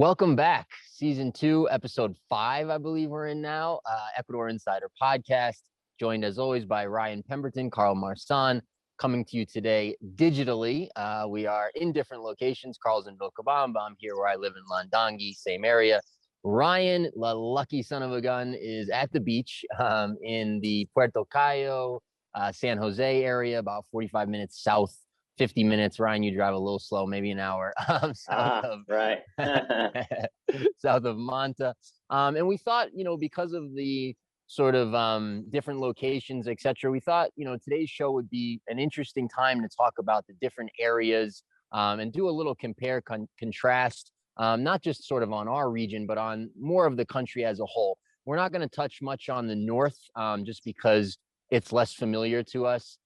Welcome back. Season 2, episode 5, I believe we're in now. Ecuador Insider Podcast, joined as always by Ryan Pemberton, Carl Marsan, coming to you today digitally. We are in different locations. Carl's in Vilcabamba. I'm here where I live in Landangui, same area. Ryan, the lucky son of a gun, is at the beach in the Puerto Cayo, San Jose area, about 45 minutes south, 50 minutes. Ryan, you drive a little slow, maybe an hour south of right. south of Manta. And we thought, because of the sort of different locations, etc., we thought, today's show would be an interesting time to talk about the different areas and do a little compare contrast, not just sort of on our region, but on more of the country as a whole. We're not going to touch much on the north just because it's less familiar to us.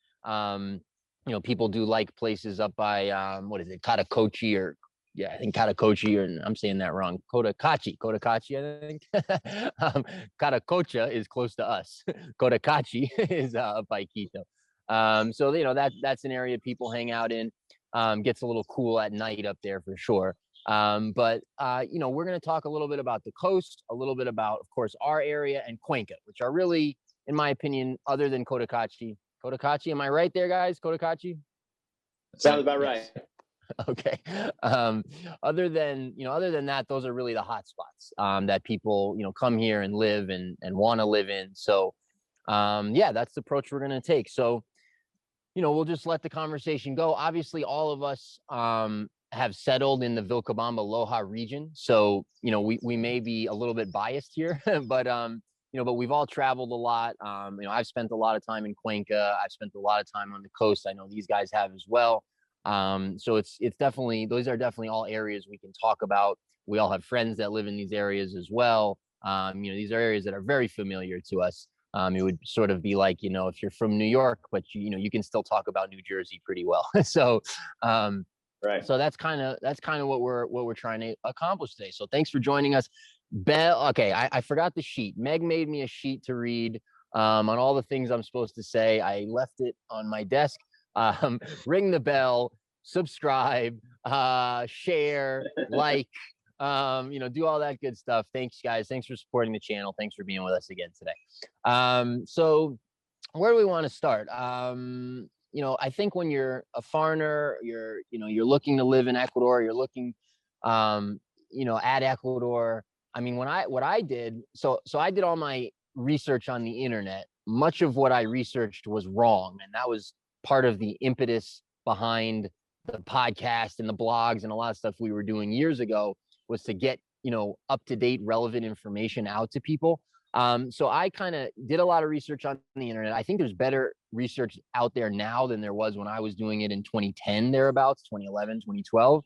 People do like places up by, Catacochi I think Catacochi, or I'm saying that wrong. Cotacachi, I think. Catacocha is close to us. Cotacachi is up by Quito. That's an area people hang out in. Gets a little cool at night up there for sure. But we're going to talk a little bit about the coast, a little bit about, of course, our area and Cuenca, which are really, in my opinion, other than Cotacachi. Cotacachi, am I right there, guys? Cotacachi? Sounds about right. Okay. Other than that, those are really the hot spots that people, come here and live and want to live in. So, that's the approach we're going to take. So, we'll just let the conversation go. Obviously, all of us have settled in the Vilcabamba Loja region. So, we may be a little bit biased here, but but we've all traveled a lot. I've spent a lot of time in Cuenca. I've spent a lot of time on the coast. I know these guys have as well. So it's definitely, those are definitely all areas we can talk about. We all have friends that live in these areas as well. These are areas that are very familiar to us. It would sort of be like, if you're from New York, but you can still talk about New Jersey pretty well. So, right. So that's kind of what we're trying to accomplish today. So thanks for joining us. Bell. Okay. I forgot the sheet. Meg made me a sheet to read, on all the things I'm supposed to say. I left it on my desk. Ring the bell, subscribe, share, like, do all that good stuff. Thanks, guys. Thanks for supporting the channel. Thanks for being with us again today. So where do we want to start? I think when you're a foreigner, you're looking to live in Ecuador, you're looking, at Ecuador. I mean, what I did, so I did all my research on the internet. Much of what I researched was wrong, and that was part of the impetus behind the podcast and the blogs and a lot of stuff we were doing years ago, was to get, up-to-date relevant information out to people. So I kind of did a lot of research on the internet. I think there's better research out there now than there was when I was doing it in 2010, thereabouts, 2011, 2012.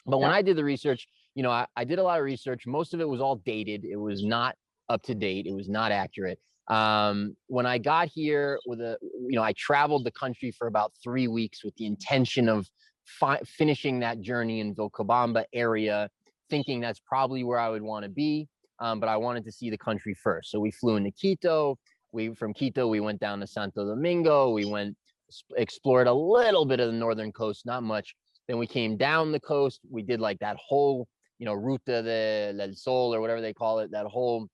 But when I did the research, I did a lot of research. Most of it was all dated. It was not up to date. It was not accurate. When I got here I traveled the country for about 3 weeks with the intention of finishing that journey in Vilcabamba area, thinking that's probably where I would want to be. But I wanted to see the country first. So we flew into Quito. From Quito, we went down to Santo Domingo. We explored a little bit of the northern coast, not much. Then we came down the coast. We did like that whole, Ruta del Sol or whatever they call it, that whole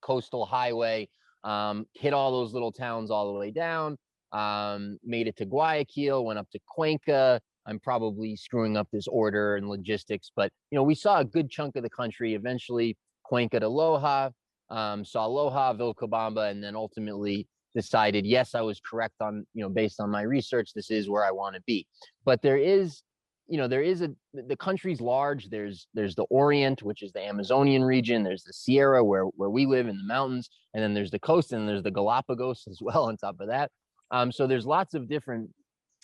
coastal highway. Hit all those little towns all the way down, made it to Guayaquil, went up to Cuenca. I'm probably screwing up this order and logistics, but, we saw a good chunk of the country. Eventually, Cuenca to Loja, saw Loja, Vilcabamba, and then ultimately decided, yes, I was correct on, based on my research, this is where I want to be. But the country's large. There's the Orient, which is the Amazonian region. There's the Sierra where we live in the mountains. And then there's the coast, and there's the Galapagos as well on top of that. So there's lots of different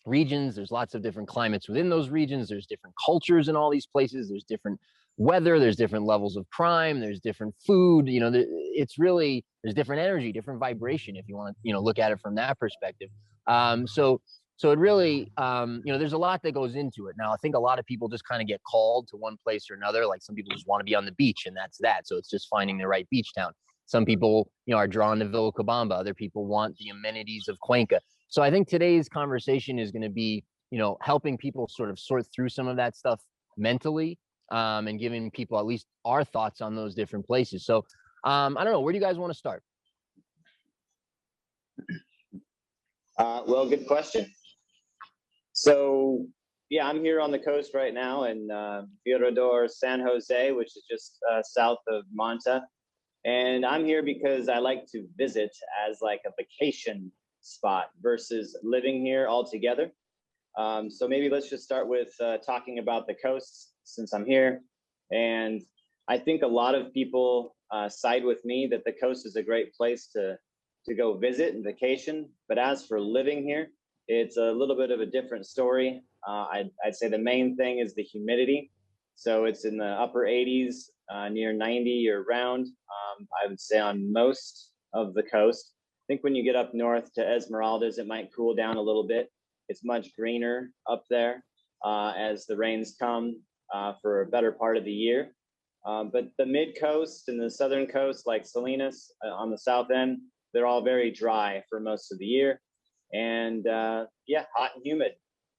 regions. There's lots of different climates within those regions. There's different cultures in all these places. There's different weather. There's different levels of crime. There's different food. There's different energy, different vibration, if you want to, look at it from that perspective. So it really, there's a lot that goes into it. Now, I think a lot of people just kind of get called to one place or another. Like some people just want to be on the beach, and that's that. So it's just finding the right beach town. Some people, are drawn to Vilcabamba. Other people want the amenities of Cuenca. So I think today's conversation is going to be, helping people sort of sort through some of that stuff mentally, and giving people at least our thoughts on those different places. So I don't know, where do you guys want to start? Well, good question. So, yeah, I'm here on the coast right now in Ecuador, San Jose, which is just south of Manta. And I'm here because I like to visit as like a vacation spot versus living here altogether. So maybe let's just start with talking about the coast since I'm here. And I think a lot of people side with me that the coast is a great place to go visit and vacation. But as for living here, it's a little bit of a different story. I'd say the main thing is the humidity. So it's in the upper 80s, near 90 year round. I would say on most of the coast. I think when you get up north to Esmeraldas, it might cool down a little bit. It's much greener up there as the rains come for a better part of the year. But the mid coast and the southern coast, like Salinas on the south end, they're all very dry for most of the year. And yeah, hot and humid.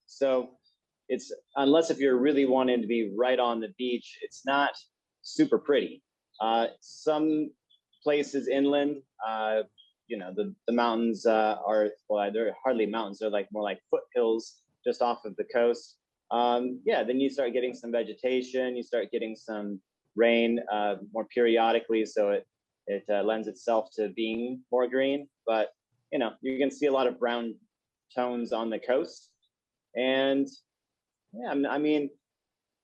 So it's, unless if you're really wanting to be right on the beach, it's not super pretty. Some places inland, you know, the mountains are, well, they're hardly mountains. They're like more like foothills just off of the coast. Yeah, then you start getting some vegetation. You start getting some rain more periodically. So it lends itself to being more green. But, you know, you can see a lot of brown tones on the coast. And yeah, I mean,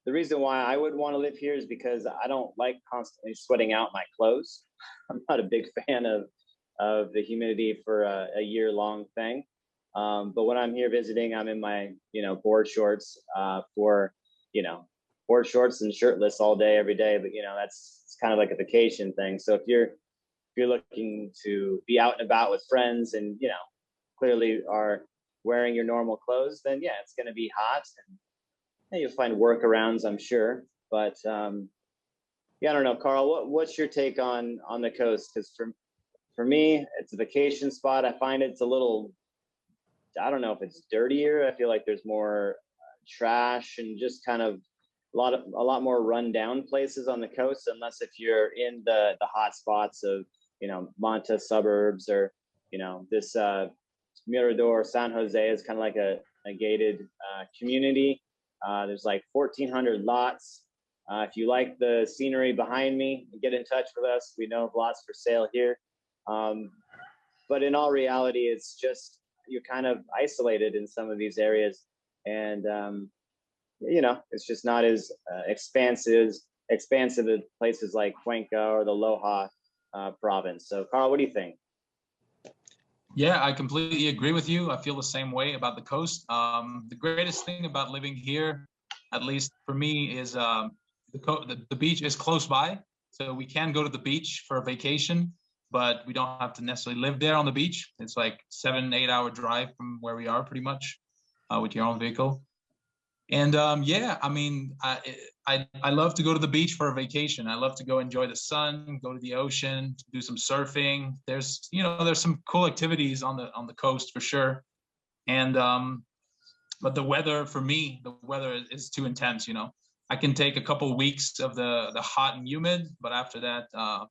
the reason why I would want to live here is because I don't like constantly sweating out my clothes. I'm not a big fan of the humidity for a year-long thing. But when I'm here visiting, I'm in my, you know, board shorts for, you know, board shorts and shirtless all day, every day. But, you know, it's kind of like a vacation thing. So if you're looking to be out and about with friends and, you know, clearly are wearing your normal clothes, then yeah, it's going to be hot. And yeah, you'll find workarounds, I'm sure. But yeah, I don't know, Carl, what's your take on the coast? Because for me, it's a vacation spot. I find it's a little, I don't know if it's dirtier. I feel like there's more trash and just kind of a lot more run down places on the coast, unless if you're in the hot spots of, you know, Manta suburbs, or, you know, this Mirador, San Jose is kind of like a gated community. There's like 1,400 lots. If you like the scenery behind me, get in touch with us. We know of lots for sale here. But in all reality, it's just, you're kind of isolated in some of these areas. And, you know, it's just not as expansive as places like Cuenca or the Loja province. So, Carl, what do you think? Yeah, I completely agree with you. I feel the same way about the coast. The greatest thing about living here, at least for me, is the beach is close by. So we can go to the beach for a vacation, but we don't have to necessarily live there on the beach. It's like 7-8 hour drive from where we are, pretty much, with your own vehicle. And yeah, I mean, I love to go to the beach for a vacation. I love to go enjoy the sun, go to the ocean, do some surfing. There's, you know, there's some cool activities on the coast for sure. And but the weather, for me, the weather is too intense. You know, I can take a couple weeks of the hot and humid, but after that,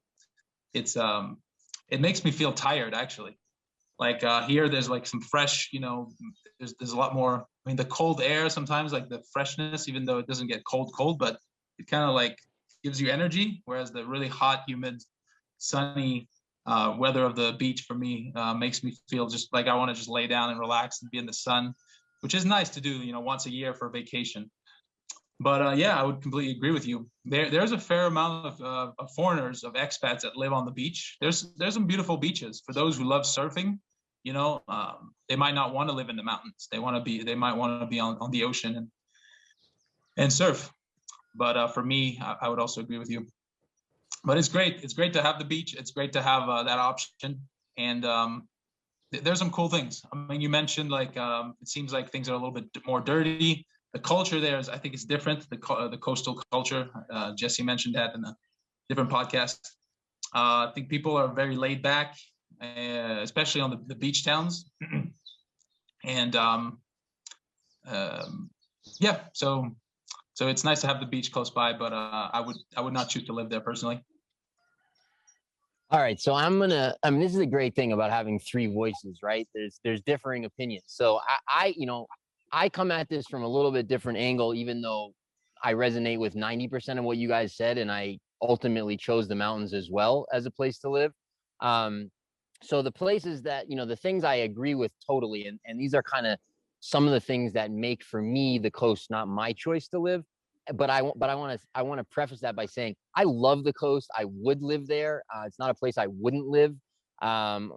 it makes me feel tired, actually. Like here, there's like some fresh, you know, there's a lot more. I mean, the cold air sometimes, like the freshness, even though it doesn't get cold, but it kind of like gives you energy. Whereas the really hot, humid, sunny weather of the beach for me makes me feel just like I want to just lay down and relax and be in the sun, which is nice to do, you know, once a year for a vacation. But yeah, I would completely agree with you. There's a fair amount of foreigners, of expats that live on the beach. There's some beautiful beaches for those who love surfing. You know, they might not want to live in the mountains. They might want to be on the ocean and surf. But for me, I would also agree with you. But it's great. It's great to have the beach. It's great to have that option. And there's some cool things. I mean, you mentioned like it seems like things are a little bit more dirty. The culture there I think is different. The coastal culture. Jesse mentioned that in a different podcast. I think people are very laid back, especially on the beach towns. And yeah, so So it's nice to have the beach close by, but I would not choose to live there personally. All right, so I mean, this is a great thing about having three voices, right? There's differing opinions. So I come at this from a little bit different angle, even though I resonate with 90% of what you guys said, and I ultimately chose the mountains as well as a place to live. So the places that, the things I agree with totally, and these are kind of some of the things that make for me the coast not my choice to live. But I want to preface that by saying I love the coast. I would live there. It's not a place I wouldn't live. I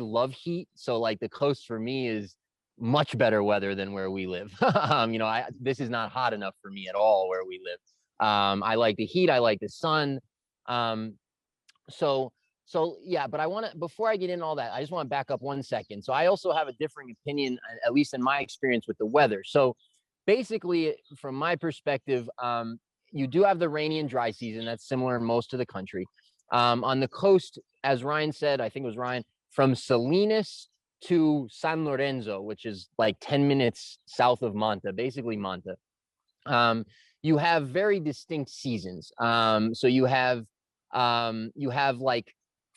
love heat, so like the coast for me is much better weather than where we live. This is not hot enough for me at all where we live. I like the heat. I like the sun. Um, so so yeah, but before I get into all that, I just want to back up 1 second. So I also have a differing opinion, at least in my experience with the weather. So basically, from my perspective, you do have the rainy and dry season. That's similar in most of the country. On the coast, as Ryan said, I think it was Ryan, from Salinas to San Lorenzo, which is like 10 minutes south of Manta, basically Manta. You have very distinct seasons. So you have like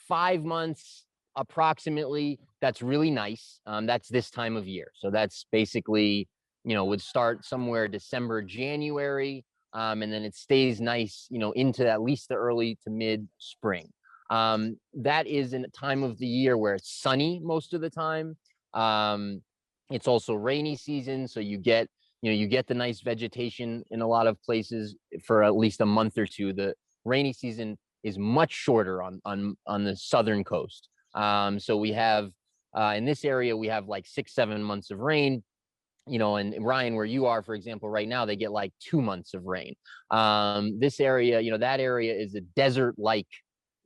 5 months approximately. That's really nice. That's this time of year. So that's basically, would start somewhere December, January, and then it stays nice, into at least the early to mid spring. That is in a time of the year where it's sunny most of the time. It's also rainy season, so you get the nice vegetation in a lot of places for at least a month or two. The rainy season is much shorter on the southern coast. So we have in this area we have like 6-7 months of rain. And Ryan, where you are, for example, right now they get like 2 months of rain. This area, that area is a desert-like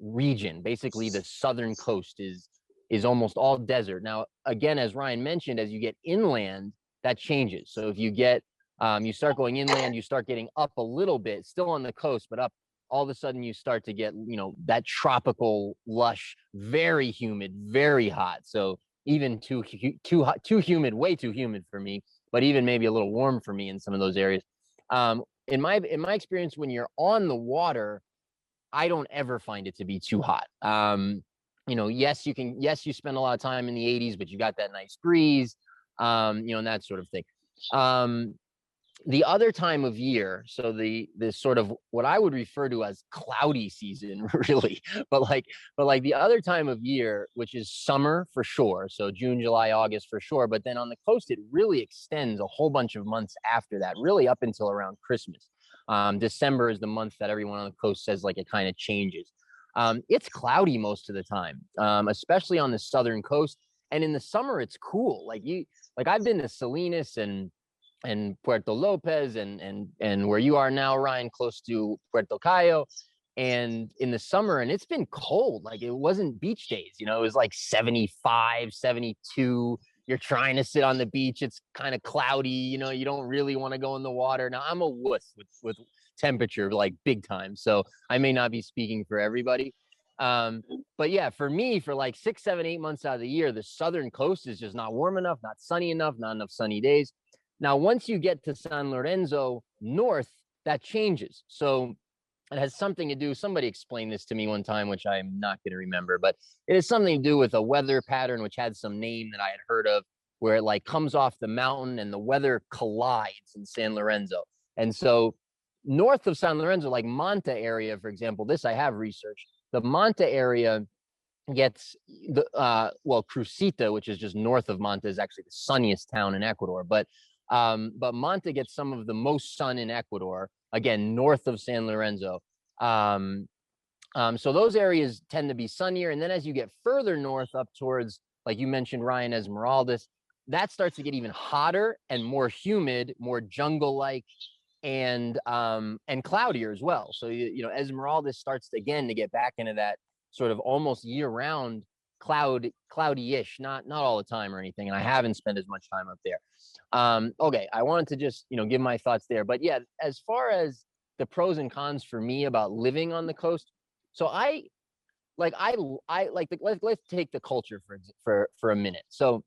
region. Basically, the southern coast is almost all desert. Now, again, as Ryan mentioned, as you get inland, that changes. So if you start going inland, you start getting up a little bit, still on the coast, but up. All of a sudden, you start to get that tropical, lush, very humid, very hot. So even too hot, too humid, way too humid for me, but even maybe a little warm for me in some of those areas. In my experience, when you're on the water, I don't ever find it to be too hot. Yes, you spend a lot of time in the 80s, but you got that nice breeze, and that sort of thing. The other time of year, so the sort of what I would refer to as cloudy season, really, but like the other time of year, which is summer for sure, so June, July, August for sure, but then on the coast it really extends a whole bunch of months after that, really up until around Christmas. December is the month that everyone on the coast says like it kind of changes. It's cloudy most of the time, especially on the southern coast, and in the summer it's cool. Like I've been to Salinas and Puerto Lopez and where you are now, Ryan, close to Puerto Cayo, and in the summer, and it's been cold. Like it wasn't beach days, it was like 75, 72. You're trying to sit on the beach. It's kind of cloudy, you don't really want to go in the water. Now I'm a wuss with temperature, like big time. So I may not be speaking for everybody. But yeah, for me, for like 6, 7, 8 months out of the year, the southern coast is just not warm enough, not sunny enough, not enough sunny days. Now, once you get to San Lorenzo north, that changes. So it has something to do, somebody explained this to me one time, which I'm not going to remember, but it has something to do with a weather pattern, which had some name that I had heard of, where it like comes off the mountain and the weather collides in San Lorenzo. And so north of San Lorenzo, like Manta area, for example, this I have researched, the Manta area gets Crucita, which is just north of Manta, is actually the sunniest town in Ecuador. But Manta gets some of the most sun in Ecuador, again, north of San Lorenzo. So those areas tend to be sunnier. And then as you get further north up towards, like you mentioned, Ryan, Esmeraldas, that starts to get even hotter and more humid, more jungle-like, and cloudier as well. So, Esmeraldas starts again to get back into that sort of almost year-round cloudy-ish, not all the time or anything. And I haven't spent as much time up there. Okay, I wanted to just, give my thoughts there. But yeah, as far as the pros and cons for me about living on the coast, so let's take the culture for a minute. So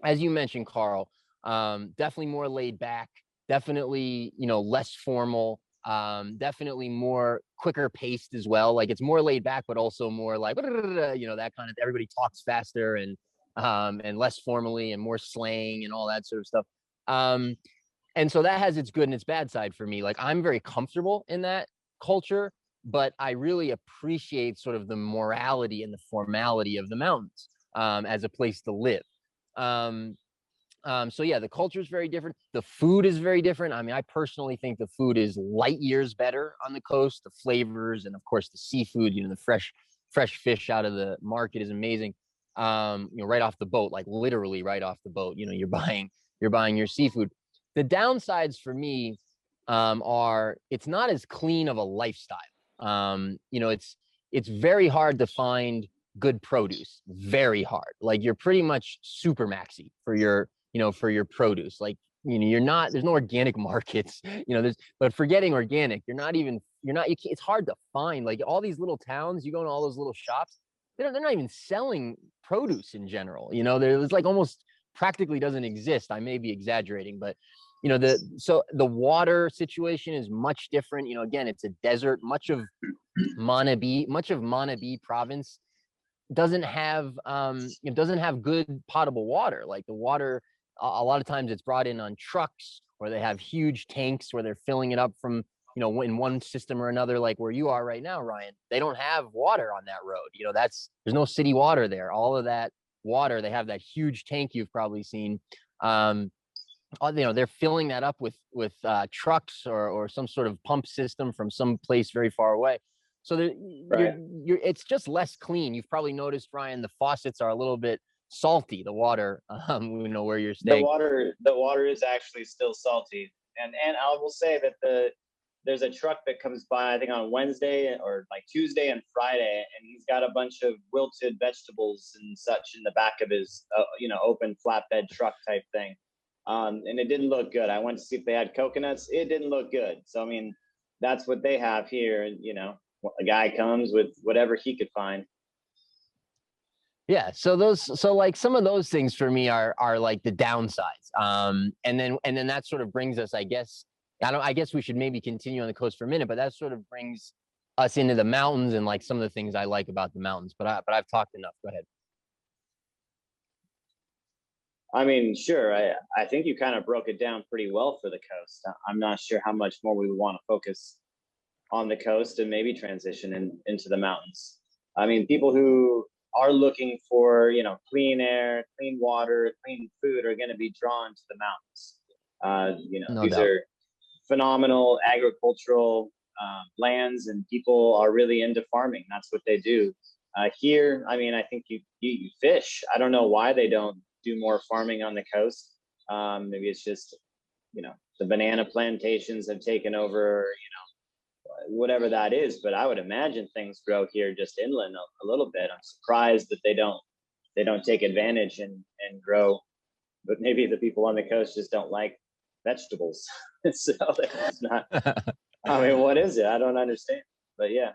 as you mentioned, Carl, definitely more laid back. definitely, you know, less formal, definitely more quicker paced as well. Like it's more laid back, but also more like, you know, that kind of, everybody talks faster and less formally and more slang and all that sort of stuff. And so that has its good and its bad side for me. Like I'm very comfortable in that culture, but I really appreciate sort of the morality and the formality of the mountains as a place to live. Um, so yeah, the culture is very different. The food is very different. I mean, I personally think the food is light years better on the coast. The flavors and of course the seafood, you know, the fresh fish out of the market is amazing. You know, right off the boat, like literally right off the boat, you know, you're buying your seafood. The downsides for me are it's not as clean of a lifestyle. You know, it's very hard to find good produce. Very hard. Like you're pretty much super maxi for your, you know, for your produce. Like, you know, you're not, there's no organic markets, you know, but forgetting organic, it's hard to find like all these little towns, you go in all those little shops, they're not even selling produce in general. You know, there's like almost practically doesn't exist. I may be exaggerating, but you know, so the water situation is much different. You know, again, it's a desert. Much of Manabí province it doesn't have good potable water. Like the water, a lot of times it's brought in on trucks, or they have huge tanks where they're filling it up from, you know, in one system or another, like where you are right now, Ryan. They don't have water on that road. You know, there's no city water there. All of that water, they have that huge tank you've probably seen. You know, they're filling that up with trucks or some sort of pump system from some place very far away. So it's just less clean. You've probably noticed, Ryan, the faucets are a little bit salty. The water, you know, where you're staying. The water is actually still salty, and I will say that there's a truck that comes by, I think on Wednesday or like Tuesday and Friday, and he's got a bunch of wilted vegetables and such in the back of his you know, open flatbed truck type thing. And it didn't look good. I went to see if they had coconuts. It didn't look good. So I mean, that's what they have here, and you know, a guy comes with whatever he could find. Yeah, so like some of those things for me are like the downsides. And then that sort of brings us, I guess, I guess we should maybe continue on the coast for a minute, but that sort of brings us into the mountains and like some of the things I like about the mountains. But I've talked enough. Go ahead. I mean, sure. I think you kind of broke it down pretty well for the coast. I'm not sure how much more we would want to focus on the coast and maybe transition into the mountains. I mean, people who are looking for, you know, clean air, clean water, clean food are going to be drawn to the mountains. You know, No these doubt. are phenomenal agricultural lands, and people are really into farming. That's what they do. Here, I mean, I think you fish. I don't know why they don't do more farming on the coast. Maybe it's just, you know, the banana plantations have taken over, you know, whatever that is. But I would imagine things grow here just inland a little bit. I'm surprised that they don't take advantage and grow. But maybe the people on the coast just don't like vegetables. So it's not. I mean, what is it? I don't understand. But yeah,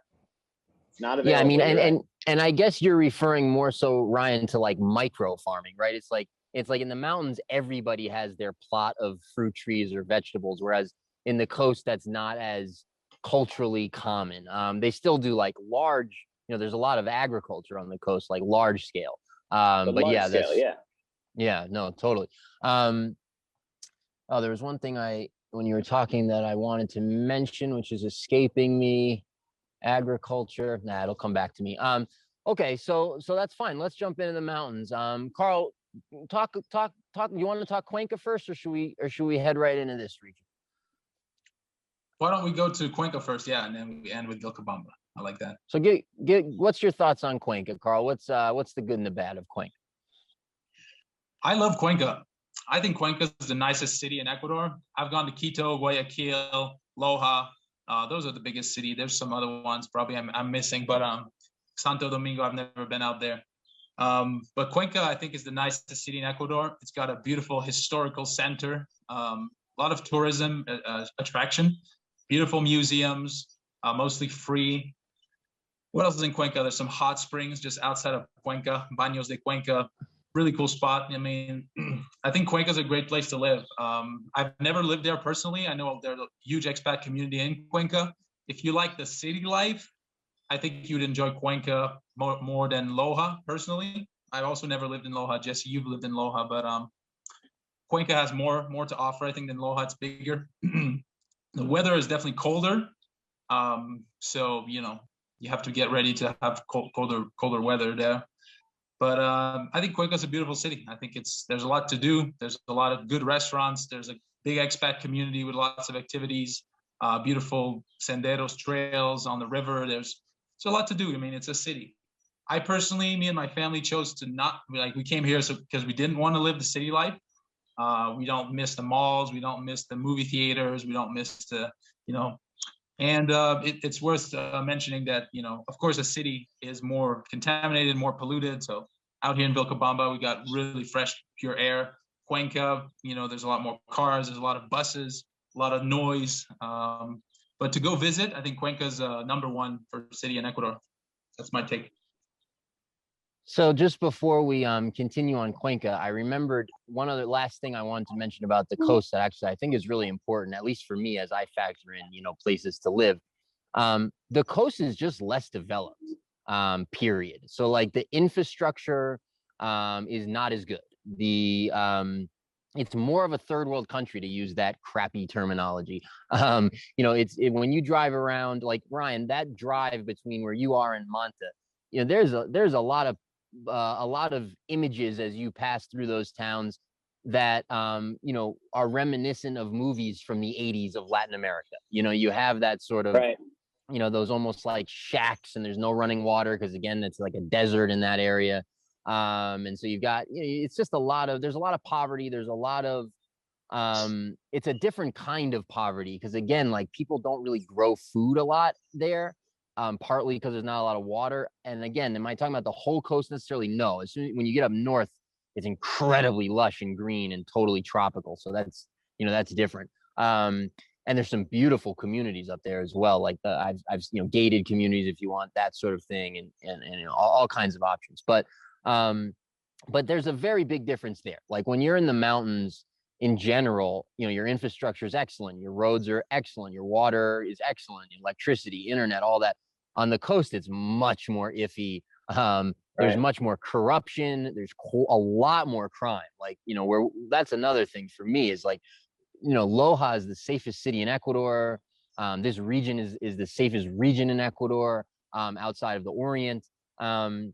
it's not available. Yeah, I mean, and I guess you're referring more so, Ryan, to like micro farming, right? It's like in the mountains, everybody has their plot of fruit trees or vegetables, whereas in the coast, that's not as culturally common. They still do like large, you know, there's a lot of agriculture on the coast, like large scale. But yeah, yeah, no, totally. Oh, there was one thing when you were talking that I wanted to mention, which is escaping me. Agriculture. Nah, it'll come back to me. Okay, so that's fine. Let's jump into the mountains. Carl, talk. You want to talk Cuenca first, or should we head right into this region? Why don't we go to Cuenca first? Yeah, and then we end with Vilcabamba. I like that. So what's your thoughts on Cuenca, Carl? What's the good and the bad of Cuenca? I love Cuenca. I think Cuenca is the nicest city in Ecuador. I've gone to Quito, Guayaquil, Loja. Those are the biggest city. There's some other ones probably I'm missing, but Santo Domingo, I've never been out there. But Cuenca, I think, is the nicest city in Ecuador. It's got a beautiful historical center, a lot of tourism attraction, beautiful museums, mostly free. What else is in Cuenca? There's some hot springs just outside of Cuenca, Baños de Cuenca. really cool spot. I mean, I think Cuenca is a great place to live. I've never lived there personally. I know there's a huge expat community in Cuenca. If you like the city life, I think you'd enjoy Cuenca more than Loja personally. I've also never lived in Loja. Jesse, you've lived in Loja, but Cuenca has more to offer, I think, than Loja. It's bigger. The weather is definitely colder. So, you know, you have to get ready to have colder weather there. But I think Cuenca is a beautiful city. I think there's a lot to do. There's a lot of good restaurants. There's a big expat community with lots of activities, beautiful senderos, trails on the river. There's a lot to do. I mean, it's a city. I personally, me and my family chose to not, like, we came here because we didn't want to live the city life. We don't miss the malls. We don't miss the movie theaters. We don't miss the, you know, and it's worth mentioning that, you know, of course, a city is more contaminated, more polluted. So out here in Vilcabamba, we got really fresh, pure air. Cuenca, you know, there's a lot more cars, there's a lot of buses, a lot of noise. But to go visit, I think Cuenca's #1 for city in Ecuador. That's my take. So just before we continue on Cuenca, I remembered one other last thing I wanted to mention about the coast that actually I think is really important, at least for me as I factor in, you know, places to live. The coast is just less developed, period. So like the infrastructure is not as good. It's more of a third world country, to use that crappy terminology. You know, when you drive around, like Ryan, that drive between where you are and Manta, you know, there's a lot of images as you pass through those towns that you know, are reminiscent of movies from the 80s of Latin America. You know, you have that sort of, Right. you know, those almost like shacks, and there's no running water because again, it's like a desert in that area. And so you've got, you know, it's just there's a lot of poverty. There's a lot of it's a different kind of poverty because again, like people don't really grow food a lot there. Partly because there's not a lot of water. And again, am I talking about the whole coast necessarily? No. When you get up north, it's incredibly lush and green and totally tropical. So that's, you know, that's different. And there's some beautiful communities up there as well. Like I've you know, gated communities if you want that sort of thing, and you know, all kinds of options. But there's a very big difference there. Like when you're in the mountains in general, you know, your infrastructure is excellent. Your roads are excellent. Your water is excellent. Electricity, internet, all that. On the coast, it's much more iffy. There's much more corruption. There's a lot more crime. Like, you know, that's another thing for me is like, you know, Loja is the safest city in Ecuador. This region is the safest region in Ecuador, outside of the Orient. And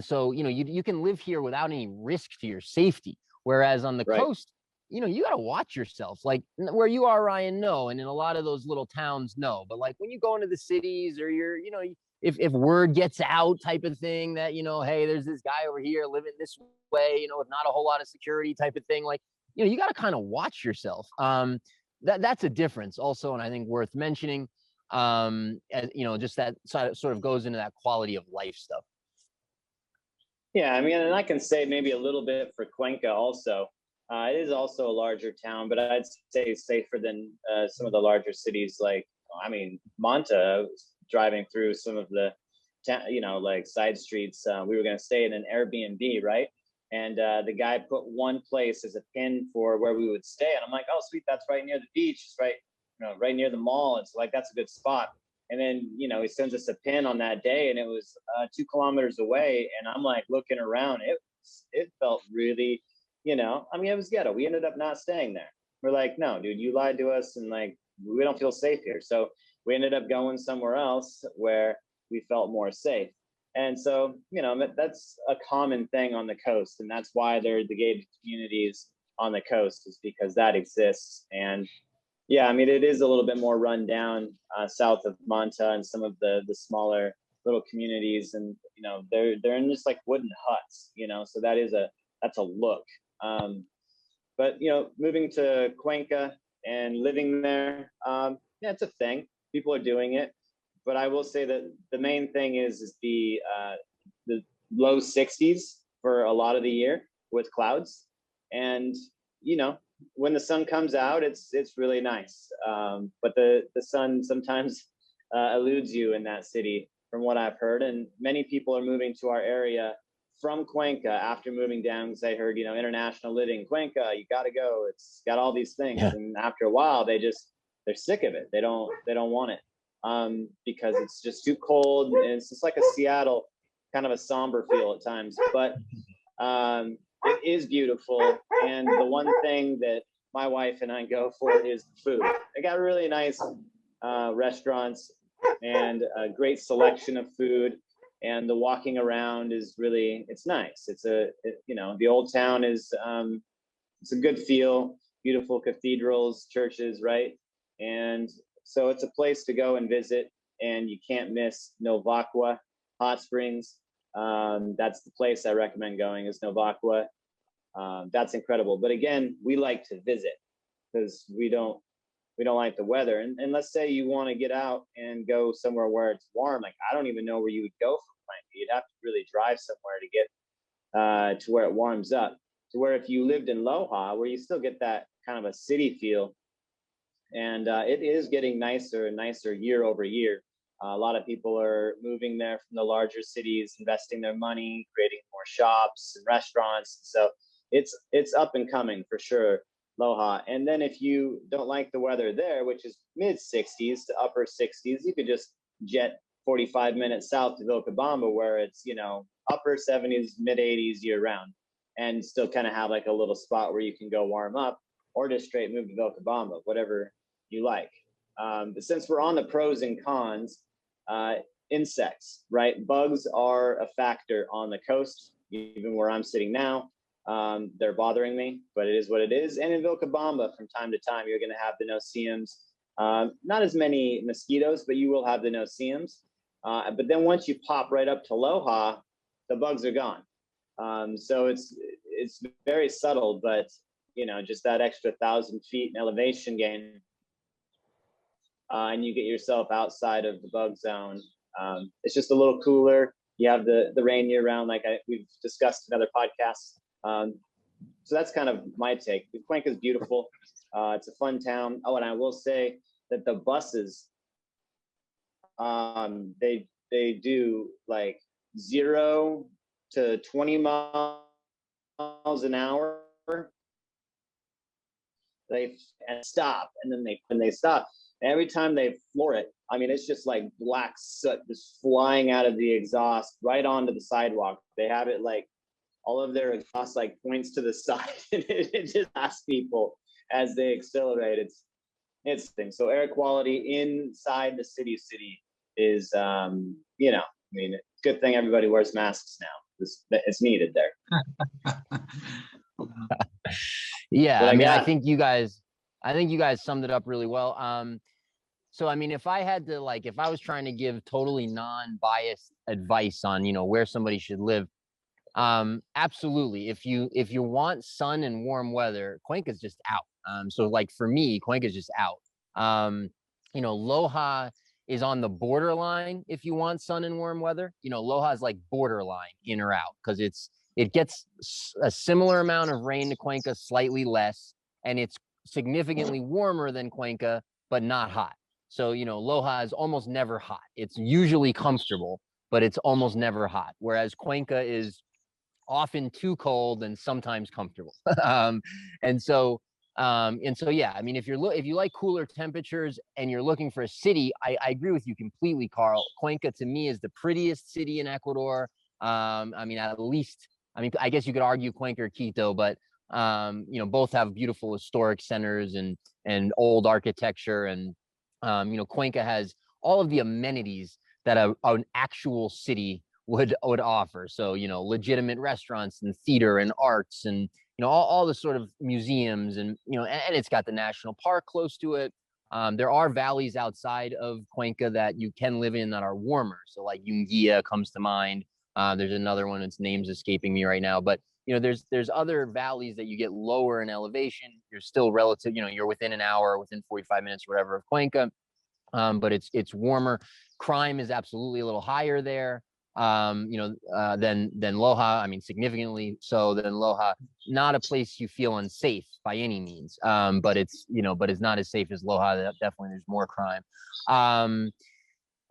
so, you know, you can live here without any risk to your safety. Whereas on the coast, you know, you got to watch yourself. Like where you are, Ryan, no. And in a lot of those little towns, no. But like when you go into the cities, or you're, you know, if word gets out type of thing that, you know, hey, there's this guy over here living this way, you know, with not a whole lot of security type of thing, like, you know, you got to kind of watch yourself. That's a difference also. And I think worth mentioning, as, you know, just that sort of goes into that quality of life stuff. Yeah, I mean, and I can say maybe a little bit for Cuenca also. It is also a larger town, but I'd say safer than some of the larger cities. Like, I mean, Manta, I was driving through some of the, you know, like side streets. We were going to stay in an Airbnb, right? And the guy put one place as a pin for where we would stay. And I'm like, oh, sweet, that's right near the beach. It's right, you know, right near the mall. It's like, that's a good spot. And then, you know, he sends us a pin on that day, and it was 2 kilometers away. And I'm like looking around. It felt really, you know, I mean, it was ghetto. We ended up not staying there. We're like, no, dude, you lied to us, and like, we don't feel safe here. So we ended up going somewhere else where we felt more safe. And so, you know, that's a common thing on the coast. And that's why there are the gated communities on the coast, is because that exists. And yeah, I mean, it is a little bit more run down south of Manta, and some of the smaller little communities. And, you know, they're in just like wooden huts, you know, so that's a look. But, you know, moving to Cuenca and living there, yeah, it's a thing. People are doing it. But I will say that the main thing is the low 60s for a lot of the year with clouds. And, you know, when the sun comes out, it's really nice. But the sun sometimes eludes you in that city, from what I've heard. And many people are moving to our area from Cuenca after moving down, because I heard, international living, Cuenca, you got to go. It's got all these things. Yeah. And after a while, they're sick of it. They don't want it because it's just too cold. And it's just like a Seattle, kind of a somber feel at times. But it is beautiful. And the one thing that my wife and I go for is the food. They got really nice restaurants and a great selection of food. And the walking around is really, it's nice. The old town is, it's a good feel, beautiful cathedrals, churches, right? And so it's a place to go and visit, and you can't miss Novacqua Hot Springs. That's the place I recommend going, is Novacqua. That's incredible. But again, we like to visit because we don't like the weather. And let's say you want to get out and go somewhere where it's warm. Like, I don't even know where you would go from Cuenca. You'd have to really drive somewhere to get to where it warms up. To where if you lived in Loja, where you still get that kind of a city feel, and it is getting nicer and nicer year over year. A lot of people are moving there from the larger cities, investing their money, creating more shops and restaurants. So it's up and coming for sure, Loja. And then if you don't like the weather there, which is mid 60s to upper 60s, you could just jet 45 minutes south to Vilcabamba, where it's, upper 70s, mid 80s year round, and still kind of have like a little spot where you can go warm up, or just straight move to Vilcabamba, whatever you like. But since we're on the pros and cons, insects, right? Bugs are a factor on the coast, even where I'm sitting now. They're bothering me, but it is what it is. And in Vilcabamba, from time to time, you're going to have the no-see-ums. Not as many mosquitoes, but you will have the no-see-ums. But then once you pop right up to Loja, the bugs are gone. So it's very subtle, but just that extra 1,000 feet in elevation gain, and you get yourself outside of the bug zone. It's just a little cooler. You have the rain year round, like we've discussed in other podcasts. So that's kind of my take. Cuenca is beautiful. It's a fun town. Oh, and I will say that the buses, they do like 0 to 20 miles an hour. They stop, and then they stop. And every time they floor it, I mean, it's just like black soot just flying out of the exhaust right onto the sidewalk. They have it like all of their exhaust like points to the side, and it just asks people as they accelerate. It's thing. So air quality inside the city is, I mean, good thing everybody wears masks now. It's needed there. Yeah, I mean, I think you guys summed it up really well. So, I mean, if I was trying to give totally non-biased advice on, where somebody should live, absolutely. If you want sun and warm weather, Cuenca's just out. So like for me, Cuenca's just out. Loja is on the borderline if you want sun and warm weather. Loja is like borderline in or out, because it gets a similar amount of rain to Cuenca, slightly less, and it's significantly warmer than Cuenca, but not hot. So, Loja is almost never hot. It's usually comfortable, but it's almost never hot. Whereas Cuenca is often too cold and sometimes comfortable. And so, yeah, I mean, if you like cooler temperatures and you're looking for a city, I agree with you completely, Carl. Cuenca to me is the prettiest city in Ecuador. I mean, I guess you could argue Cuenca or Quito, but both have beautiful historic centers and old architecture, and Cuenca has all of the amenities that an actual city would offer. So, legitimate restaurants and theater and arts and, all the sort of museums, and, and it's got the national park close to it. There are valleys outside of Cuenca that you can live in that are warmer. So like Yunguia comes to mind. There's another one, its name's escaping me right now, but there's other valleys that you get lower in elevation. You're still relative, you're within an hour, within 45 minutes, whatever, of Cuenca. But it's warmer. Crime is absolutely a little higher there, than Loja. I mean, significantly so than Loja. Not a place you feel unsafe by any means. But it's not as safe as Loja. Definitely, there's more crime.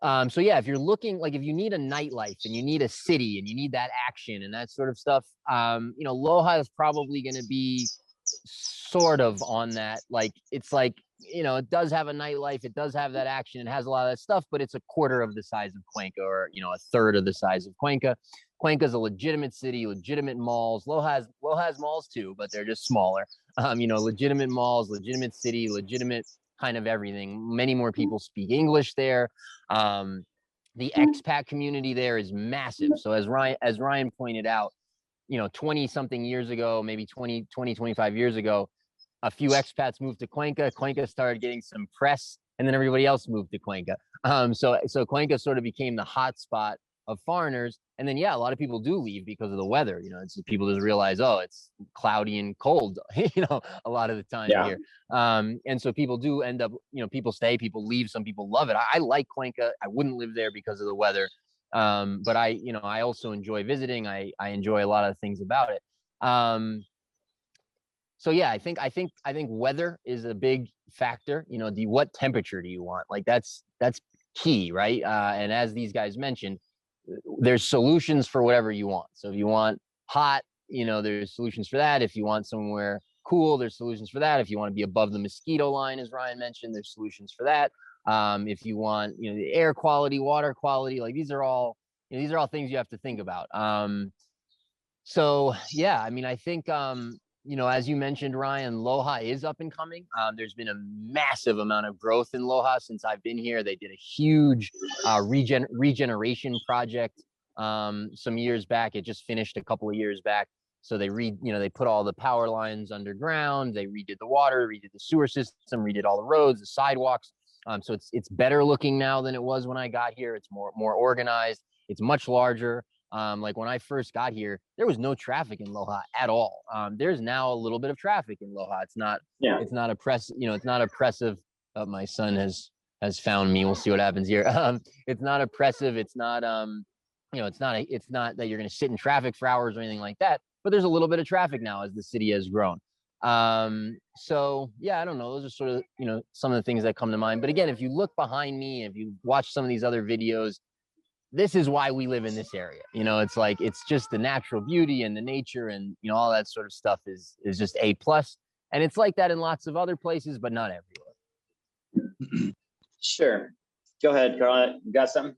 So yeah, if you're looking, like, if you need a nightlife and you need a city and you need that action and that sort of stuff, you know, Loja is probably going to be sort of on that. Like, it's like, you know, it does have a nightlife, it does have that action, it has a lot of that stuff, but it's a quarter of the size of Cuenca, or, you know, a third of the size of Cuenca. Cuenca's a legitimate city, legitimate malls. Loja has malls too, but they're just smaller. You know, legitimate malls, legitimate city, legitimate kind of everything. Many more people speak English there. Um, the expat community there is massive. So as Ryan pointed out, you know, 20 something years ago, maybe 25 years ago, a few expats moved to Cuenca. Cuenca started getting some press, and then everybody else moved to Cuenca. So Cuenca sort of became the hot spot of foreigners. And then, yeah, a lot of people do leave because of the weather. You know, it's people just realize, oh, it's cloudy and cold, you know, a lot of the time here. And so people do end up, you know, people stay, people leave, some people love it. I like Cuenca. I wouldn't live there because of the weather. But you know, I also enjoy visiting. I enjoy a lot of things about it. So yeah, I think weather is a big factor. You know, what temperature do you want? Like, that's key, right? And as these guys mentioned, there's solutions for whatever you want. So if you want hot, you know, there's solutions for that. If you want somewhere cool, there's solutions for that. If you want to be above the mosquito line, as Ryan mentioned, there's solutions for that. If you want, you know, the air quality, water quality, like, these are all things you have to think about. So yeah, I mean, I think, you know, as you mentioned, Ryan, Loja is up and coming. There's been a massive amount of growth in Loja since I've been here. They did a huge regeneration project some years back. It just finished a couple of years back. So they put all the power lines underground. They redid the water, redid the sewer system, redid all the roads, the sidewalks. So it's better looking now than it was when I got here. It's more organized. It's much larger. Like, when I first got here, there was no traffic in Loja at all. There's now a little bit of traffic in Loja. It's not oppressive. Oh, my son has found me. We'll see what happens here. It's not oppressive. It's not, you know, it's not that you're going to sit in traffic for hours or anything like that, but there's a little bit of traffic now as the city has grown. So yeah, I don't know. Those are sort of, you know, some of the things that come to mind. But again, if you look behind me, if you watch some of these other videos, this is why we live in this area. You know, it's like, it's just the natural beauty and the nature, and, you know, all that sort of stuff is just A plus. And it's like that in lots of other places, but not everywhere. Sure. Go ahead, Carl. You got something?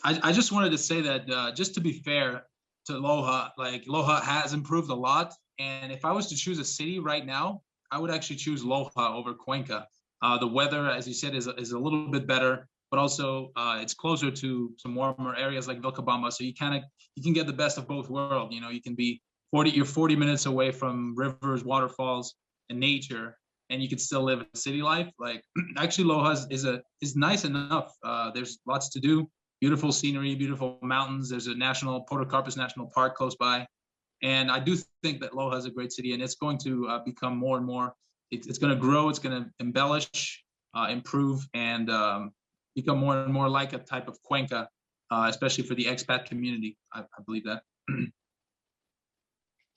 I just wanted to say that, just to be fair to Loja, like, Loja has improved a lot. And if I was to choose a city right now, I would actually choose Loja over Cuenca. The weather, as you said, is a little bit better, but also it's closer to some warmer areas like Vilcabamba. So you can get the best of both worlds. You know, you can be 40 minutes away from rivers, waterfalls, and nature, and you can still live a city life. Like, actually, Loja is nice enough. There's lots to do. Beautiful scenery, beautiful mountains. There's a Podocarpus National Park close by. And I do think that Loja is a great city, and it's going to become more and more. It's going to grow. It's going to embellish, improve, and become more and more like a type of Cuenca, especially for the expat community. I believe that.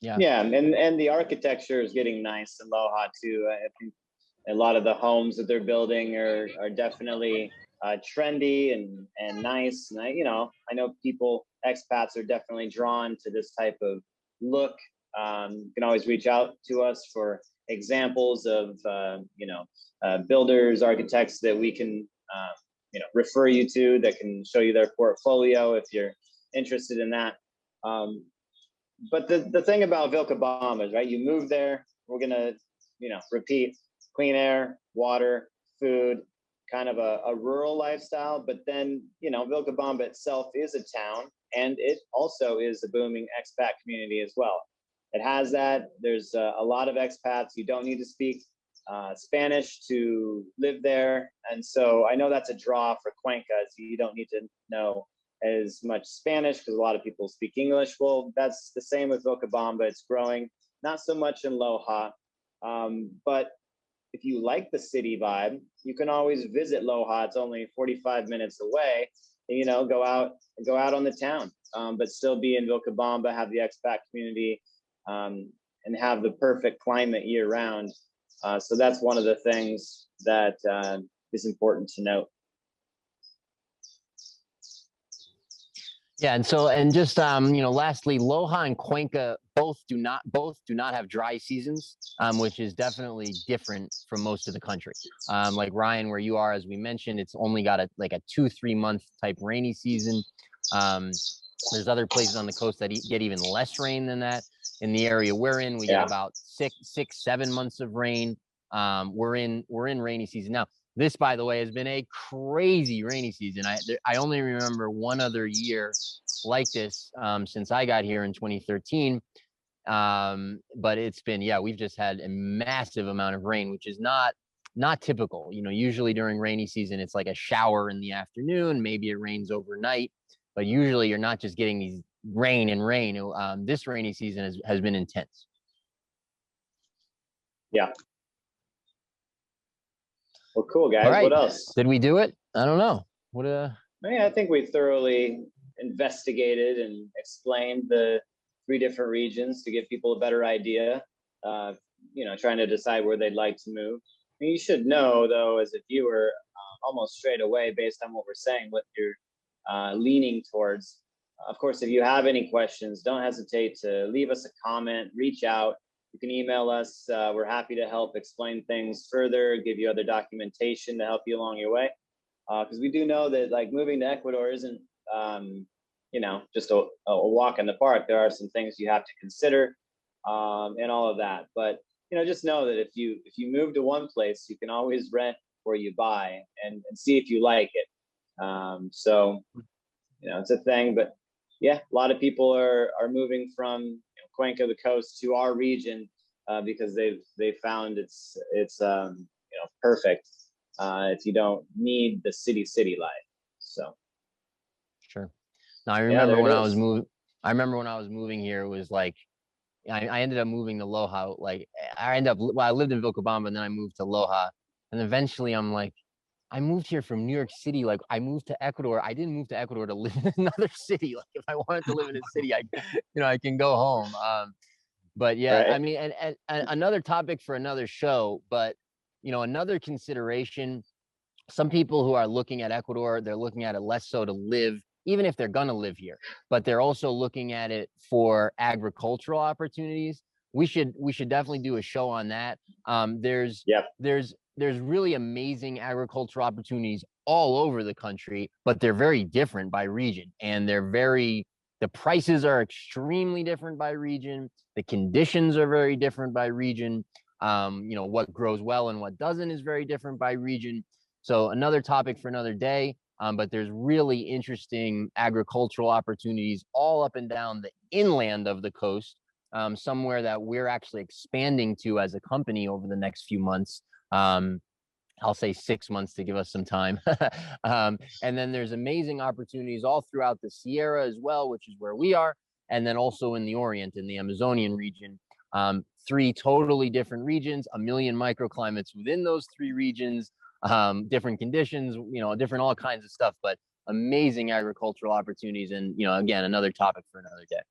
Yeah, and the architecture is getting nice in Loja too. I think a lot of the homes that they're building are definitely trendy and nice. And I know expats are definitely drawn to this type of look. You can always reach out to us for examples of builders, architects that we can refer you to, that can show you their portfolio if you're interested in that. But the thing about Vilcabamba is, right, you move there, we're gonna repeat: clean air, water, food, kind of a rural lifestyle. But then Vilcabamba itself is a town, and it also is a booming expat community as well. It has that. There's a lot of expats. You don't need to speak Spanish to live there, and so I know that's a draw for Cuenca. So you don't need to know as much Spanish because a lot of people speak English. Well, that's the same with Vilcabamba. It's growing, not so much in Loja, but if you like the city vibe, you can always visit Loja. It's only 45 minutes away. And, go out on the town, but still be in Vilcabamba, have the expat community, and have the perfect climate year round. So that's one of the things that is important to note. Yeah, and so and just lastly, Loja and Cuenca both do not have dry seasons, which is definitely different from most of the country. Like Ryan, where you are, as we mentioned, it's only got a 2-3 month type rainy season. Um, there's other places on the coast that get even less rain than that. In the area we're in, we get Yeah. about 6, 7 months of rain. We're in rainy season now. This, by the way, has been a crazy rainy season. I only remember one other year like this since I got here in 2013. But it's been, yeah, we've just had a massive amount of rain, which is not typical. Usually during rainy season, it's like a shower in the afternoon. Maybe it rains overnight, but usually you're not just getting these rain and rain. This rainy season has been intense. Yeah. Well, cool, guys. All right. What else? Did we do it? I don't know. What Yeah, I think we thoroughly investigated and explained the 3 different regions to give people a better idea. Trying to decide where they'd like to move. I mean, you should know, though, as a viewer, almost straight away, based on what we're saying, what you're leaning towards. Of course, if you have any questions, don't hesitate to leave us a comment, reach out. You can email us. We're happy to help explain things further, give you other documentation to help you along your way. Because we do know that like moving to Ecuador isn't, just a walk in the park. There are some things you have to consider, and all of that. But just know that if you move to one place, you can always rent where you buy and see if you like it. So it's a thing. But yeah, a lot of people are moving from Cuenca, the coast, to our region because they've found it's perfect if you don't need the city life. So Sure. Now I yeah, remember there when it I was is. moving. I remember when I was moving here. It was like I ended up moving to Loja. Like I lived in Vilcabamba and then I moved to Loja, and eventually I'm like, I moved here from New York City. Like I moved to Ecuador. I didn't move to Ecuador to live in another city. Like if I wanted to live in a city, I can go home. But yeah, I Right. mean, and another topic for another show. But another consideration, some people who are looking at Ecuador, they're looking at it less so to live, even if they're going to live here, but they're also looking at it for agricultural opportunities. We should definitely do a show on that. There's Yep. there's there's really amazing agricultural opportunities all over the country, but they're very different by region, and the prices are extremely different by region. The conditions are very different by region. What grows well and what doesn't is very different by region. So another topic for another day. But there's really interesting agricultural opportunities all up and down the inland of the coast, somewhere that we're actually expanding to as a company over the next few months. I'll say 6 months to give us some time. And then there's amazing opportunities all throughout the Sierra as well, which is where we are. And then also in the Orient, in the Amazonian region. 3 totally different regions, a million microclimates within those 3 regions, different conditions, different all kinds of stuff, but amazing agricultural opportunities. And, again, another topic for another day.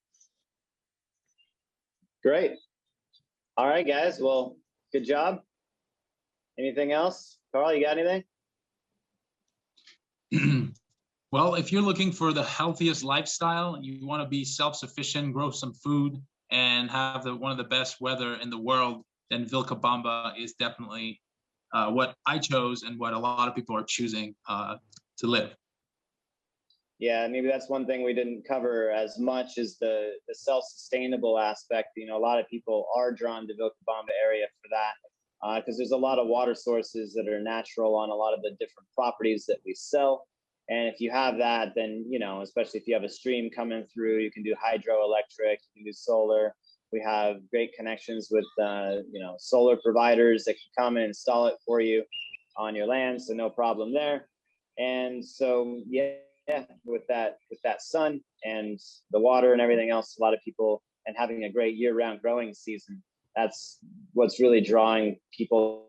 Great. All right, guys. Well, good job. Anything else? Carl, you got anything? Well, if you're looking for the healthiest lifestyle and you want to be self-sufficient, grow some food, and have one of the best weather in the world, then Vilcabamba is definitely what I chose and what a lot of people are choosing to live. Yeah, maybe that's one thing we didn't cover as much as the self-sustainable aspect. A lot of people are drawn to Vilcabamba area for that because there's a lot of water sources that are natural on a lot of the different properties that we sell. And if you have that, then, especially if you have a stream coming through, you can do hydroelectric, you can do solar. We have great connections with, solar providers that can come and install it for you on your land. So no problem there. And so, yeah, with that sun and the water and everything else, a lot of people, and having a great year-round growing season, that's what's really drawing people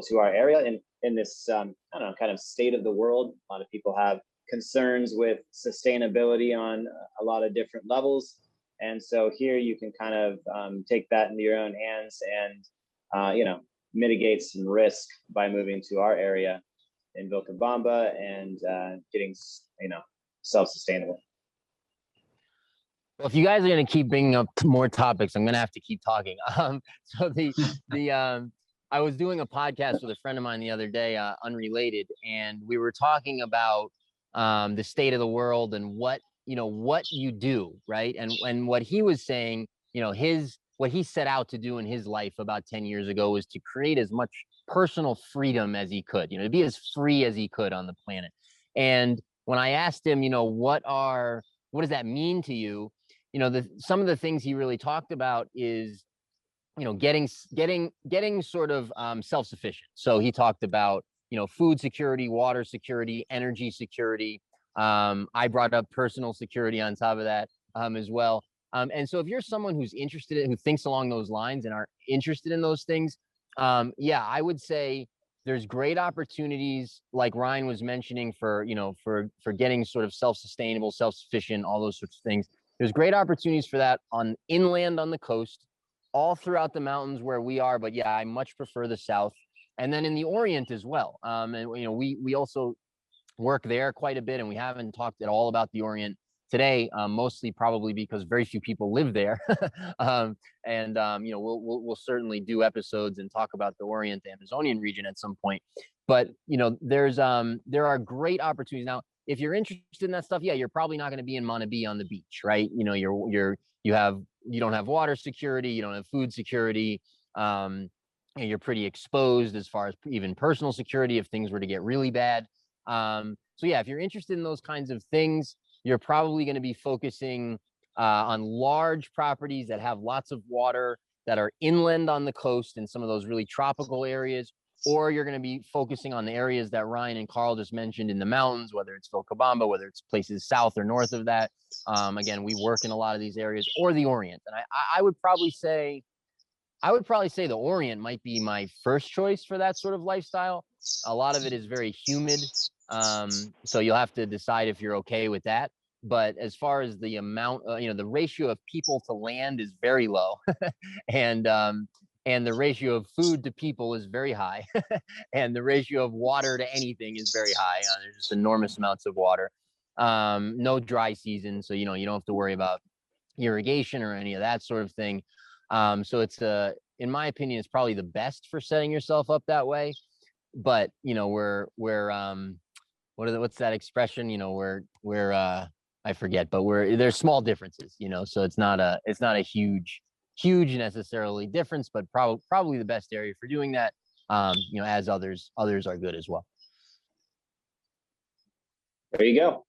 to our area. And in this, I don't know, kind of state of the world, a lot of people have concerns with sustainability on a lot of different levels. And so here you can kind of take that into your own hands and, mitigate some risk by moving to our area in Vilcabamba and getting, self-sustainable. Well, if you guys are going to keep bringing up more topics, I'm going to have to keep talking. So I was doing a podcast with a friend of mine the other day, unrelated, and we were talking about the state of the world and what you do, right? And what he was saying, what he set out to do in his life about 10 years ago was to create as much personal freedom as he could, to be as free as he could on the planet. And when I asked him, what does that mean to you? Some of the things he really talked about is, getting sort of self-sufficient. So he talked about, food security, water security, energy security. I brought up personal security on top of that as well. And so if you're someone who's interested in, who thinks along those lines and are interested in those things, yeah, I would say there's great opportunities, like Ryan was mentioning, for getting sort of self-sustainable, self-sufficient, all those sorts of things. There's great opportunities for that on inland on the coast, all throughout the mountains where we are. But yeah, I much prefer the south, and then in the Orient as well. And we also work there quite a bit, and we haven't talked at all about the Orient today, mostly probably because very few people live there. We'll certainly do episodes and talk about the Orient, the Amazonian region at some point. But there are great opportunities now. If you're interested in that stuff, yeah, you're probably not going to be in Montevideo on the beach, right? You don't have water security, you don't have food security. You're pretty exposed as far as even personal security if things were to get really bad. So yeah, if you're interested in those kinds of things, you're probably going to be focusing on large properties that have lots of water, that are inland on the coast in some of those really tropical areas, or you're going to be focusing on the areas that Ryan and Carl just mentioned in the mountains, whether it's Vilcabamba, whether it's places south or north of that. Again, we work in a lot of these areas, or the Orient. And I would probably say the Orient might be my first choice for that sort of lifestyle. A lot of it is very humid. So you'll have to decide if you're okay with that. But as far as the amount, the ratio of people to land is very low, and the ratio of food to people is very high, and the ratio of water to anything is very high. There's just enormous amounts of water. No dry season, so you don't have to worry about irrigation or any of that sort of thing. So it's in my opinion, it's probably the best for setting yourself up that way. But what's that expression? I forget, but there's small differences, so it's not a huge necessarily difference, but probably the best area for doing that. As others are good as well. There you go.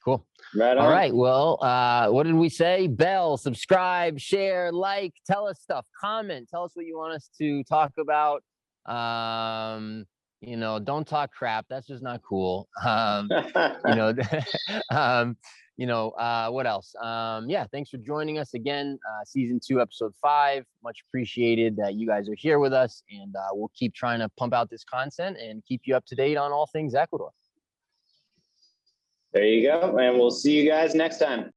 Cool. Right on. All right. Well, what did we say? Bell, subscribe, share, like, tell us stuff, comment, tell us what you want us to talk about. Don't talk crap. That's just not cool. What else? Yeah, thanks for joining us again. Season 2, episode 5. Much appreciated that you guys are here with us, and we'll keep trying to pump out this content and keep you up to date on all things Ecuador. There you go. And we'll see you guys next time.